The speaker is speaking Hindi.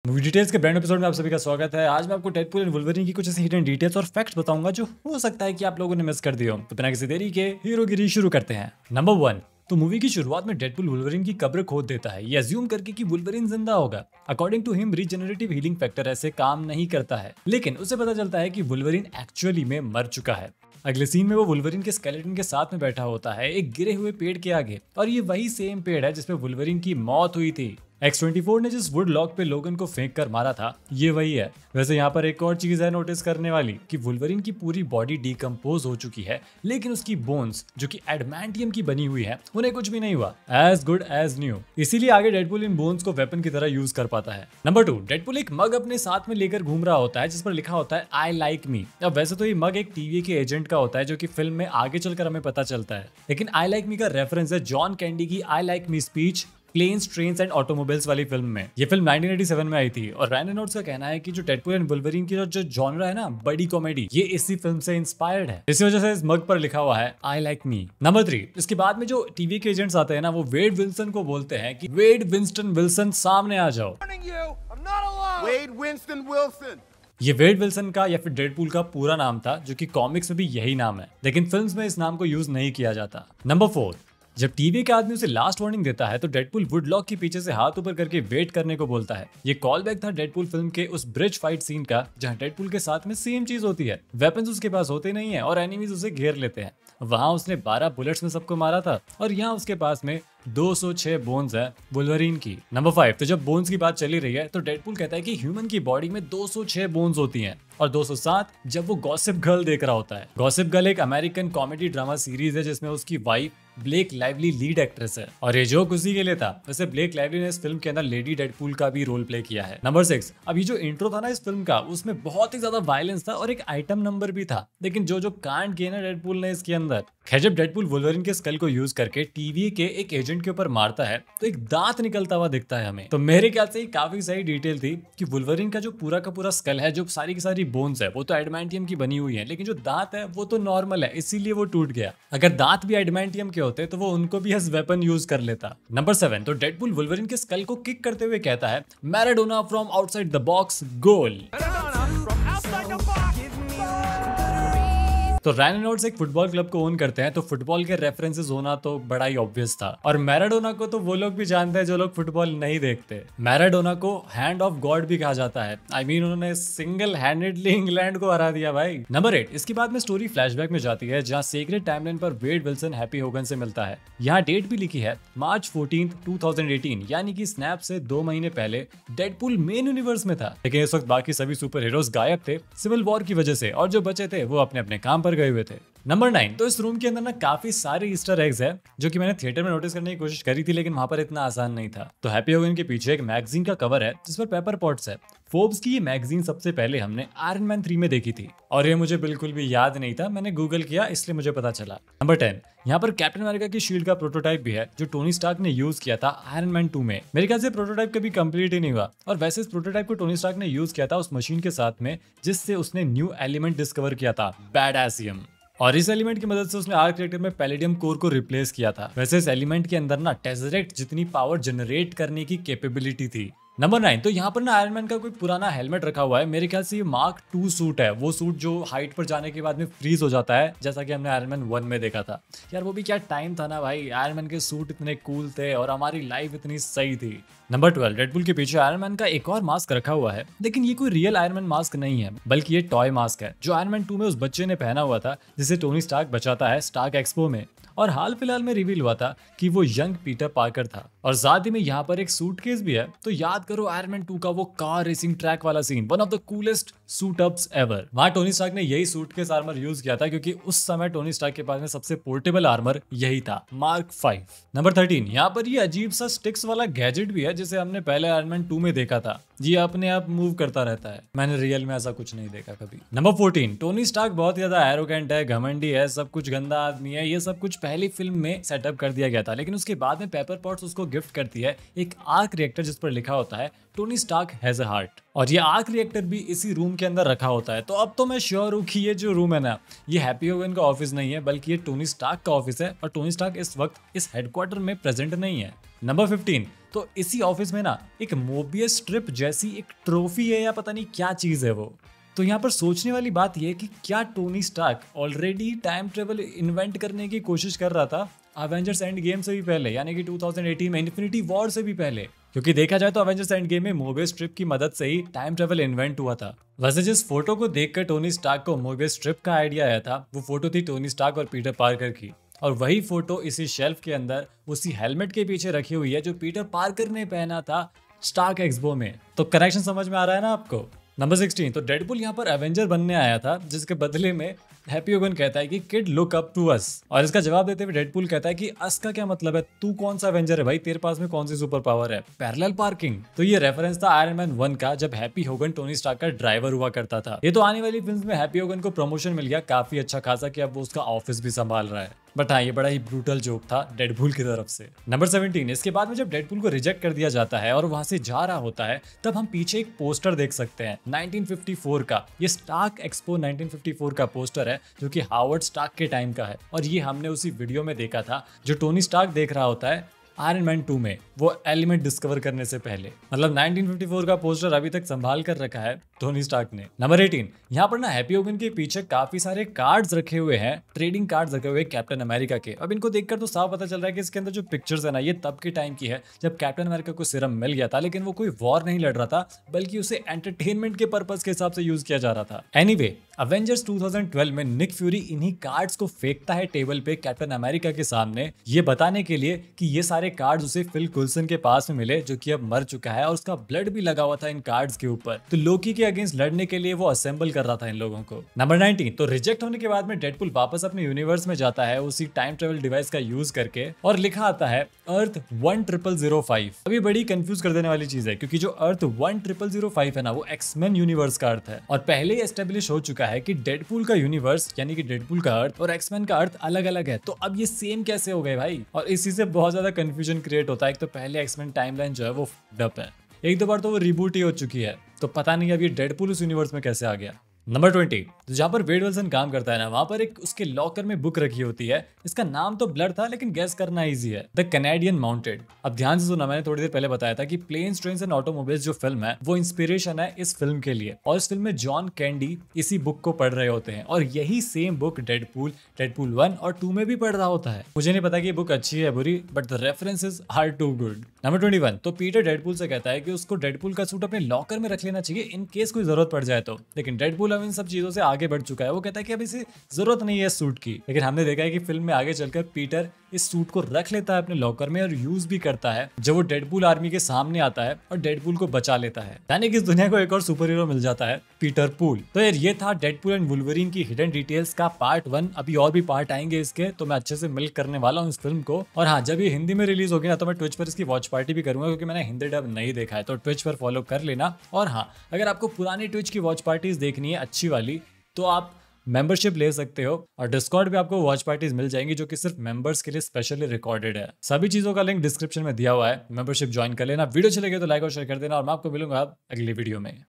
मूवी डिटेल्स के ब्रांड एपिसोड में आप सभी का स्वागत है। आज मैं आपको डेडपूल एंड वुल्वरीन की कुछ ऐसी हिडन डिटेल्स और फैक्ट्स बताऊंगा जो हो सकता है कि आप लोगों ने मिस कर दिए हो। तो बिना किसी देरी के हीरोगिरी शुरू करते हैं। नंबर 1, तो मूवी की शुरुआत में डेडपूल वुल्वरीन की कब्र खोद देता है, ये अज्यूम करके कि वुल्वरीन जिंदा होगा। According to him regenerative healing factor ऐसे काम नहीं करता है, लेकिन उसे पता चलता है कि वुल्वरीन एक्चुअली में मर चुका है। अगले सीन में वो वुल्वरीन के स्केलेटन के साथ में बैठा होता है एक गिरे हुए पेड़ के आगे, और ये वही सेम पेड़ है जिसमें वुल्वरीन की मौत हुई थी। X-24 ने जिस वुड लॉक पे लोगन को फेंक कर मारा था, ये वही है। वैसे यहाँ पर एक और चीज है नोटिस करने वाली कि वुल्वरीन की पूरी बॉडी डिकम्पोज हो चुकी है, लेकिन उसकी बोन्स जो कि एडमेंटियम की बनी हुई है, उन्हें कुछ भी नहीं हुआ। As good as new. इसीलिए आगे डेडपूल इन बोन्स को वेपन की तरह यूज कर पाता है। नंबर 2, डेडपूल एक मग अपने साथ में लेकर घूम रहा होता है जिस पर लिखा होता है आई लाइक मी। अब वैसे तो ये मग एक टीवी के एजेंट का होता है जो कि फिल्म में आगे चलकर हमें पता चलता है, लेकिन आई लाइक मी का रेफरेंस है जॉन कैंडी की I like me speech planes, trains and automobiles वाली फिल्म में। ये फिल्म 1987 में आई थी और रायन रेनॉल्ड्स का कहना है कि जो डेडपूल एंड वुल्वरीन की जो जॉनरा है ना, बड़ी कॉमेडी, ये इसी फिल्म से इंस्पायर्ड है। इसी वजह से इस मग पर लिखा हुआ है आई लाइक मी। नंबर 3, इसके बाद में जो टीवी के एजेंट्स आते हैं ना, वो वेड विल्सन को बोलते हैं कि वेड विंस्टन विल्सन सामने आ जाओ। ये वेड विल्सन का या फिर डेडपूल का पूरा नाम था, जो कि कॉमिक्स में भी यही नाम है, लेकिन फिल्म्स में इस नाम को यूज नहीं किया जाता। नंबर 4, जब टीवी के आदमी उसे लास्ट वार्निंग देता है तो डेडपूल वुडलॉक के पीछे से हाथ ऊपर करके वेट करने को बोलता है। ये कॉल बैक था डेडपूल फिल्म के उस ब्रिज फाइट सीन का, जहां डेडपूल के साथ में सेम चीज होती है। वेपन्स उसके पास होते नहीं है और एनिमीज उसे घेर लेते हैं। वहां उसने 12 बुलेट्स में सबको मारा था और यहाँ उसके पास में 206 बोन्स है वुल्वरीन की। नंबर 5, तो जब बोन्स की बात चली रही है तो डेडपूल कहता है कि ह्यूमन की बॉडी में 206 बोन्स होती हैं, और 207 जब वो गॉसिप गर्ल देख रहा होता है। गॉसिप गर्ल एक अमेरिकन कॉमेडी ड्रामा सीरीज है जिसमें उसकी wife Blake Lively lead actress है, और ये जोक उसी के लिए था। वैसे ब्लेक लाइवली ने इस फिल्म के अंदर लेडी डेडपूल का भी रोल प्ले किया है। नंबर 6, अब ये जो इंट्रो था ना इस फिल्म का, उसमें बहुत ही ज्यादा वायलेंस था और एक आइटम नंबर भी था, लेकिन जो कांड किए ना डेडपूल ने इसके अंदर। खैर, जब डेडपूल वुल्वरीन के स्कल को यूज करके टीवी के एक एजेंट के ऊपर मारता है तो एक दांत निकलता हुआ दिखता है हमें। तो मेरे ख्याल से काफी सही डिटेल थी कि वुल्वरीन का जो पूरा का पूरा स्कल है, जो सारी की सारी बोन्स है, वो तो एडमेंटियम की बनी हुई है, लेकिन जो दांत है वो तो नॉर्मल है, इसीलिए वो टूट गया। अगर दांत भी एडमेंटियम के होते तो वो उनको भी एज वेपन यूज कर लेता। नंबर 7, तो डेडपूल वुल्वरीन के स्कल को किक करते हुए कहता है Maradona from outside the box goal. तो रायन रेनॉल्ड्स एक फुटबॉल क्लब को ओन करते हैं, तो फुटबॉल के रेफरेंसेस होना तो बड़ा ही ऑब्वियस था। और मैराडोना को तो वो लोग भी जानते हैं जो लोग फुटबॉल नहीं देखते। मैराडोना को हैंड ऑफ गॉड भी कहा जाता है। आई मीन उन्होंने सिंगल हैंडेडली इंग्लैंड को हरा दिया भाई। नंबर 8, इसके बाद में स्टोरी फ्लैशबैक में जाती है जहां सीक्रेट टाइमलाइन पर वेड विल्सन हैप्पी होगन से मिलता है। यहाँ डेट भी लिखी है मार्च 14, 2018, यानी कि स्नैप से 2 महीने पहले डेडपूल मेन यूनिवर्स में था, लेकिन इस वक्त बाकी सभी सुपर हीरोज गायब थे सिविल वॉर की वजह से, और जो बचे थे वो अपने अपने काम गए हुए थे। नंबर 9, तो इस रूम के अंदर ना काफी सारे ईस्टर एग्स है जो कि मैंने थिएटर में नोटिस करने की कोशिश करी थी, लेकिन वहां पर इतना आसान नहीं था। तो हैप्पी होगन के पीछे एक मैगजीन का कवर है जिस पर पेपर पॉट्स है। फोर्ब्स की ये मैगजीन सबसे पहले हमने आयरन मैन 3 में देखी थी, और ये मुझे बिल्कुल भी याद नहीं था, मैंने गूगल किया इसलिए मुझे पता चला। नंबर 10, यहाँ पर कैप्टन अमेरिका की शील्ड का प्रोटोटाइप भी है जो टोनी स्टार्क ने यूज किया था आयरन मैन 2 में। मेरे ख्याल से प्रोटोटाइप कभी कंप्लीट ही नहीं हुआ, और वैसे इस प्रोटोटाइप को टोनी स्टार्क ने यूज किया था उस मशीन के साथ में जिससे उसने न्यू एलिमेंट डिस्कवर किया था, बैडासियम, और इस एलिमेंट की मदद से उसने आर्क रिएक्टर में पैलेडियम कोर को रिप्लेस किया था। वैसे इस एलिमेंट के अंदर ना टेसरेक्ट जितनी पावर जनरेट करने की कैपेबिलिटी थी। नंबर 9, तो यहाँ पर ना आयरन मैन का कोई पुराना हेलमेट रखा हुआ है। मेरे ख्याल से ये मार्क 2 सूट है, वो सूट जो हाइट पर जाने के बाद में फ्रीज हो जाता है, जैसा कि हमने आयरन मैन 1 में देखा था। यार वो भी क्या टाइम था ना भाई, आयरन मैन के सूट इतने कूल थे और हमारी लाइफ इतनी सही थी। नंबर 12, डेडपूल के पीछे आयरन मैन का एक और मास्क रखा हुआ है, लेकिन ये कोई रियल आयरन मैन मास्क नहीं है, बल्कि ये टॉय मास्क है जो आयरन मैन 2 में उस बच्चे ने पहना हुआ था जिसे टोनी स्टार्क बचाता है स्टार्क एक्सपो में, और हाल फिलहाल में रिवील हुआ था कि वो यंग पीटर पार्कर था। और साथ ही में यहाँ पर एक सूटकेस भी है। तो याद करो आयरन मैन 2 का वो कार रेसिंग ट्रैक वाला scene, one of the coolest suit ups ever. वहां टोनी स्टार्क ने यही सूटकेस आर्मर यूज किया था, क्योंकि उस समय टोनी स्टार्क के पास में सबसे पोर्टेबल आर्मर यही था, मार्क 5। नंबर 13, यहाँ पर ये अजीब सा स्टिक्स वाला गैजेट भी है जिसे हमने पहले आयरन मैन 2 में देखा था। ये अपने आप मूव करता रहता है, मैंने रियल में ऐसा कुछ नहीं देखा कभी। नंबर 14, टोनी स्टार्क बहुत ज्यादा एरोगेंट है, घमंडी है, सब कुछ गंदा आदमी है, ये सब कुछ पहली फिल्म में सेटअप कर दिया गया था, लेकिन उसके बाद में पेपर पॉट्स उसको गिफ्ट करती है एक आर्क रिएक्टर जिस पर लिखा होता है Tony Stark has a heart, और ये आर्क रिएक्टर भी इसी रूम के अंदर रखा होता है। तो अब तो मैं श्योर हूँ कि ये जो रूम है ना, ये हैप्पी होगन का ऑफिस नहीं है, बल्कि ये टोनी स्टार्क का ऑफिस है, और टोनी स्टार्क इस वक्त इस हेडक्वार्टर में प्रेजेंट नहीं है। नंबर 15, तो इसी ऑफिस में ना एक मोबियस स्ट्रिप जैसी एक ट्रॉफी है या पता नहीं क्या चीज है वो। तो यहाँ पर सोचने वाली बात यह है कि क्या Tony Stark already time travel invent करने की कोशिश कर रहा था अवेंजर्स एंड गेम से भी पहले, यानी कि 2018 में इन्फिनिटी वॉर से भी पहले? क्योंकि देखा जाए तो अवेंजर्स एंड गेम में मोबियस स्ट्रिप की मदद से ही टाइम ट्रेवल इन्वेंट हुआ था। वैसे जिस फोटो को देखकर टोनी स्टार्क को मोबियस स्ट्रिप का आइडिया आया था वो फोटो थी टोनी स्टार्क और पीटर पार्कर की, और वही फोटो इसी शेल्फ के अंदर उसी हेलमेट के पीछे रखी हुई है जो पीटर पार्कर ने पहना था स्टार्क एक्सपो में। तो कनेक्शन समझ में आ रहा है ना आपको? नंबर 16, तो डेडपुल यहाँ पर एवेंजर बनने आया था, जिसके बदले में हैप्पी होगन कहता है कि kid look up to us, और इसका जवाब देते हुए डेडपुल कहता है कि अस का क्या मतलब है, तू कौन सा एवेंजर है भाई, तेरे पास में कौन सी सुपर पावर है, पैरेलल पार्किंग। तो ये रेफरेंस था आयरन मैन 1 का, जब हैप्पी होगन टोनी स्टार्क का ड्राइवर हुआ करता था। ये तो आने वाली फिल्म में हैप्पी होगन को प्रमोशन मिल गया काफी अच्छा खासा कि अब वो उसका ऑफिस भी संभाल रहा है। बट हाँ, ये बड़ा ही ब्रूटल जोक था डेडपुल की तरफ से। नंबर 17, इसके बाद में जब डेडपुल को रिजेक्ट कर दिया जाता है और वहां से जा रहा होता है, तब हम पीछे एक पोस्टर देख सकते हैं 1954 का। ये स्टार्क एक्सपो 1954 का पोस्टर है जो कि हावर्ड स्टार्क के टाइम का है, और ये हमने उसी वीडियो में देखा था जो टोनी स्टार्क देख रहा होता है आयरन मैन 2 में, वो एलिमेंट डिस्कवर करने से पहले। मतलब 1954 का पोस्टर अभी तक संभाल कर रखा है टोनी स्टार्क ने। नंबर 18, यहाँ पर ना हैप्पी होगन के पीछे काफी सारे कार्ड्स रखे हुए हैं, ट्रेडिंग कार्ड्स रखे हुए कैप्टन अमेरिका के। अब इनको देखकर तो साफ पता चल रहा है कि इसके अंदर जो पिक्चर्स है ना, ये तब के टाइम की है जब कैप्टन अमेरिका को सीरम मिल गया था, लेकिन वो कोई वॉर नहीं लड़ रहा था, बल्कि उसे एंटरटेनमेंट के पर्पज के हिसाब से यूज किया जा रहा था। एनीवे, अवेंजर्स 2012 में निक फ्यूरी इन्हीं कार्ड्स को फेंकता है टेबल पे कैप्टन अमेरिका के सामने, ये बताने के लिए कि ये सारे कार्ड्स उसे फिल कुल्सन के पास में मिले, जो कि अब मर चुका है और उसका ब्लड भी लगा हुआ था इन कार्ड्स के ऊपर। तो लोकी के अगेंस्ट लड़ने के लिए वो असेंबल कर रहा था इन लोगों को। नंबर 19, तो रिजेक्ट होने के बाद में डेडपुल वापस अपने यूनिवर्स में जाता है उसी टाइम ट्रेवल डिवाइस का यूज करके, और लिखा आता है अर्थ 10005। अभी बड़ी कंफ्यूज कर देने वाली चीज है, क्योंकि जो अर्थ 10005 है ना, वो एक्समैन यूनिवर्स का अर्थ है, और पहले ही एस्टेब्लिश हो चुका है कि डेडपुल का यूनिवर्स यानी कि डेडपुल का अर्थ और एक्समैन का अर्थ अलग अलग है। तो अब ये सेम कैसे हो गए भाई? और इसी से बहुत ज्यादा कंफ्यूजन क्रिएट होता है। एक तो पहले एक्समैन टाइमलाइन जो है वो डप है, एक दो बार तो वो रिबूट ही हो चुकी है, तो पता नहीं अब ये डेडपुल उस यूनिवर्स में कैसे आ गया। नंबर 20, तो जहाँ पर वेड विल्सन काम करता है ना, वहां पर एक उसके लॉकर में बुक रखी होती है। इसका नाम तो ब्लर था, लेकिन गैस करना इजी है, द कैनेडियन माउंटेड। अब ध्यान से सुना, मैंने थोड़ी देर पहले बताया था कि प्लेन्स ट्रेन्स एंड ऑटोमोबाइल्स जो फिल्म है वो इंस्पिरेशन है इस फिल्म के लिए, और इस फिल्म में जॉन कैंडी इसी बुक को पढ़ रहे होते हैं, और यही सेम बुक डेडपुल 1 और 2 में भी पढ़ रहा होता है। मुझे नहीं पता कि ये बुक अच्छी है बुरी, but the references are too good. Number 21, तो पीटर डेडपुल से कहता है कि उसको डेडपुल का सूट अपने लॉकर में रख लेना चाहिए इन केस कोई जरूरत पड़ जाए तो, लेकिन डेडपुल अब इन सब चीजों से आगे बढ़ चुका है। वो कहता है कि अब इसे जरूरत नहीं है इस सूट की, लेकिन हमने देखा है कि फिल्म में आगे चलकर पीटर इस सूट को रख लेता है अपने लॉकर में और यूज भी करता है जब वो डेडपुल आर्मी के सामने आता है और डेडपुल को बचा लेता है। यानी कि इस दुनिया को एक और सुपर हीरो मिल जाता है, पीटर पूल। तो यार ये था डेडपुल एंड वुल्वरीन की हिडन डिटेल्स का पार्ट 1। अभी और भी पार्ट आएंगे इसके, तो मैं अच्छे से मिल्क करने वाला हूँ इस फिल्म को। और हाँ, जब ये हिंदी में रिलीज होगी ना, तो मैं ट्विच पर इसकी वॉच पार्टी भी करूंगा, क्योंकि मैंने हिंदी डब नहीं देखा है, तो ट्विच पर फॉलो कर लेना। और हाँ, अगर आपको पुरानी ट्विच की वॉच पार्टीज देखनी है अच्छी वाली, तो आप मेंबरशिप ले सकते हो, और डिस्कॉर्ड पे आपको वॉच पार्टीज मिल जाएंगी जो कि सिर्फ मेंबर्स के लिए स्पेशली रिकॉर्डेड है। सभी चीजों का लिंक डिस्क्रिप्शन में दिया हुआ है, मेंबरशिप ज्वाइन कर लेना। वीडियो अच्छी लगे तो लाइक और शेयर कर देना, और मैं आपको मिलूंगा अगली वीडियो में।